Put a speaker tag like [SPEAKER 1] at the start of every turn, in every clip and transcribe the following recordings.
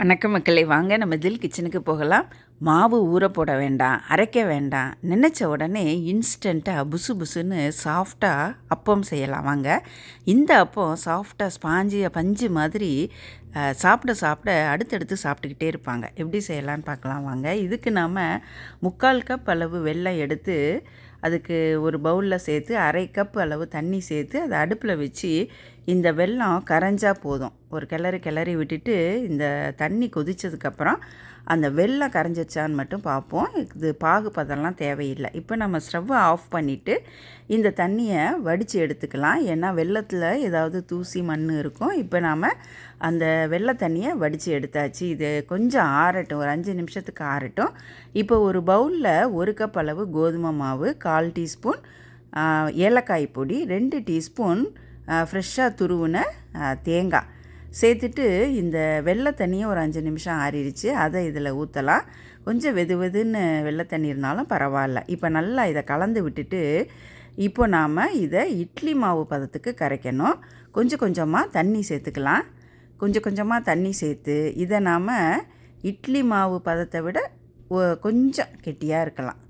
[SPEAKER 1] வணக்கம் மக்களே, வாங்க நம்ம தில் கிச்சனுக்கு போகலாம். மாவு ஊற போட வேண்டாம், அரைக்க வேண்டாம், நினச்ச உடனே இன்ஸ்டண்ட்டாக புசு புசுன்னு சாஃப்டாக அப்பம் செய்யலாம். வாங்க, இந்த அப்பம் சாஃப்டாக பஞ்சு மாதிரி சாப்பிட சாப்பிட அடுத்தடுத்து சாப்பிட்டுக்கிட்டே இருப்பாங்க. எப்படி செய்யலான்னு பார்க்கலாம் வாங்க. இதுக்கு நாம் 3/4 கப் அளவு வெல்லம் எடுத்து அதுக்கு ஒரு பவுலில் சேர்த்து 1/2 கப் அளவு தண்ணி சேர்த்து அதை அடுப்பில் வச்சு இந்த வெல்லம் கரைஞ்சா போதும். ஒரு கிளறி விட்டுட்டு இந்த தண்ணி கொதித்ததுக்கப்புறம் அந்த வெல்லம் கரைஞ்சிச்சான்னு மட்டும் பார்ப்போம். இது பாகு பதம்லாம் தேவையில்லை. இப்போ நம்ம ஸ்டவ்வை ஆஃப் பண்ணிவிட்டு இந்த தண்ணியை வடித்து எடுத்துக்கலாம். ஏன்னா வெல்லத்தில் ஏதாவது தூசி மண் இருக்கும். இப்போ நாம் அந்த வெள்ளை தண்ணியை வடித்து எடுத்தாச்சு. இது கொஞ்சம் ஆறட்டும், ஒரு 5 நிமிஷத்துக்கு ஆறட்டும். இப்போ ஒரு பவுலில் 1 கப் அளவு கோதுமை மாவு, 1/4 டீஸ்பூன் ஏலக்காய் பொடி, 2 டீஸ்பூன் ஃப்ரெஷ்ஷாக துருவின தேங்காய் சேர்த்துட்டு இந்த வெள்ளை தண்ணியை ஒரு 5 நிமிஷம் ஆறிடுச்சு. அதை இதில் ஊற்றலாம். கொஞ்சம் வெதுன்னு வெள்ளை தண்ணி இருந்தாலும் பரவாயில்ல. இப்போ நல்லா இதை கலந்து விட்டுட்டு இப்போ நாம் இதை இட்லி மாவு பதத்துக்கு கரைக்கணும். கொஞ்சம் கொஞ்சமாக தண்ணி சேர்த்துக்கலாம். கொஞ்சம் கொஞ்சமாக தண்ணி சேர்த்து இதை நாம் இட்லி மாவு பதத்தை விட கொஞ்சம் கெட்டியாக இருக்கலாம்.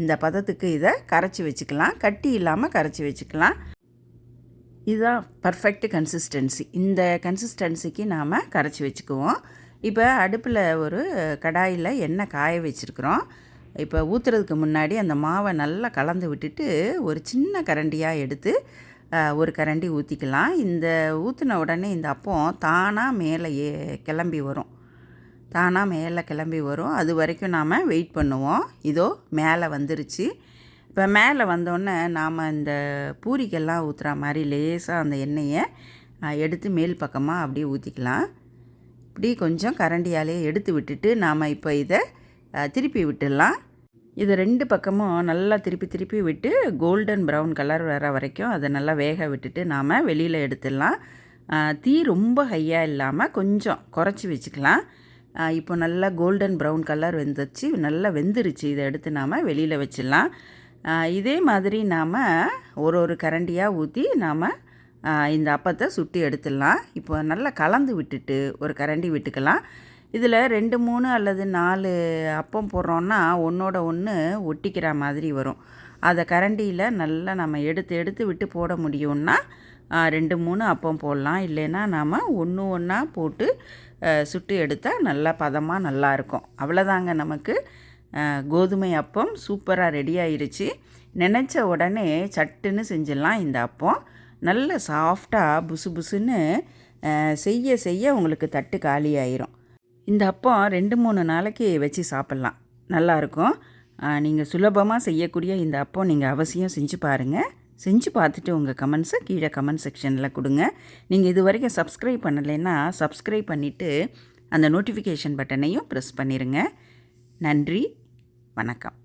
[SPEAKER 1] இந்த பதத்துக்கு இதை கரைச்சி வச்சுக்கலாம். கட்டி இல்லாமல் கரைச்சி வச்சுக்கலாம். இதுதான் பர்ஃபெக்ட் கன்சிஸ்டன்சி. இந்த கன்சிஸ்டன்சிக்கு நாம் கரைச்சி வச்சுக்குவோம். இப்போ அடுப்பில் ஒரு கடாயில் எண்ணெய் காய வச்சுருக்குறோம். இப்போ ஊற்றுறதுக்கு முன்னாடி அந்த மாவை நல்லா கலந்து விட்டுட்டு ஒரு சின்ன கரண்டியாக எடுத்து ஒரு கரண்டி ஊற்றிக்கலாம். இந்த ஊற்றின உடனே இந்த அப்பம் தானாக மேலே கிளம்பி வரும். அது வரைக்கும் நாம் வெயிட் பண்ணுவோம். இதோ மேலே வந்துருச்சு. இப்போ மேலே வந்தோடனே நாம் இந்த பூரிக்கெல்லாம் ஊற்றுற மாதிரி லேசாக அந்த எண்ணெயை எடுத்து மேல் பக்கமாக அப்படியே ஊற்றிக்கலாம். இப்படி கொஞ்சம் கரண்டியாலே எடுத்து விட்டுட்டு நாம் இப்போ இதை திருப்பி விட்டுடலாம். இதை 2 பக்கமும் நல்லா திருப்பி விட்டு கோல்டன் ப்ரௌன் கலர் வர வரைக்கும் அதை நல்லா வேக விட்டுட்டு நாம் வெளியில் எடுத்துடலாம். தீ ரொம்ப ஹையாக இல்லாமல் கொஞ்சம் குறைச்சி வச்சுக்கலாம். இப்போ நல்லா கோல்டன் ப்ரௌன் கலர் நல்லா வெந்துருச்சு. இதை எடுத்து நாம் வெளியில் வச்சிடலாம். இதே மாதிரி நாம் ஒரு கரண்டியாக ஊற்றி நாம் இந்த அப்பத்தை சுட்டி எடுத்துடலாம். இப்போ நல்லா கலந்து விட்டுட்டு ஒரு கரண்டி விட்டுக்கலாம். இதில் 2, 3 அல்லது 4 அப்பம் போடுறோன்னா ஒன்றோட ஒன்று ஒட்டிக்கிற மாதிரி வரும். அதை கரண்டியில் நல்லா நம்ம எடுத்து விட்டு போட முடியும்னா 2, 3 அப்பம் போடலாம். இல்லைன்னா நாம் ஒன்றா போட்டு சுட்டு எடுத்தால் நல்லா பதமாக நல்லாயிருக்கும். அவ்வளோதாங்க, நமக்கு கோதுமை அப்பம் சூப்பராக ரெடி ஆயிடுச்சு. நினச்ச உடனே சட்டுன்னு செஞ்சிடலாம். இந்த அப்பம் நல்ல சாஃப்டாக புசுன்னு செய்ய உங்களுக்கு தட்டு காலி ஆயிரும். இந்த அப்பம் 2-3 நாளைக்கு வச்சு சாப்பிட்லாம், நல்லாயிருக்கும். நீங்கள் சுலபமாக செய்யக்கூடிய இந்த அப்பம் நீங்கள் அவசியம் செஞ்சு பாருங்கள். செஞ்சு பார்த்துட்டு உங்கள் கமெண்ட்ஸை கீழே கமெண்ட் செக்ஷனில் கொடுங்க. நீங்கள் இது வரைக்கும் சப்ஸ்கிரைப் பண்ணலைன்னா சப்ஸ்கிரைப் பண்ணிவிட்டு அந்த நோட்டிஃபிகேஷன் பட்டனையும் ப்ரெஸ் பண்ணிடுங்க. நன்றி, வணக்கம்.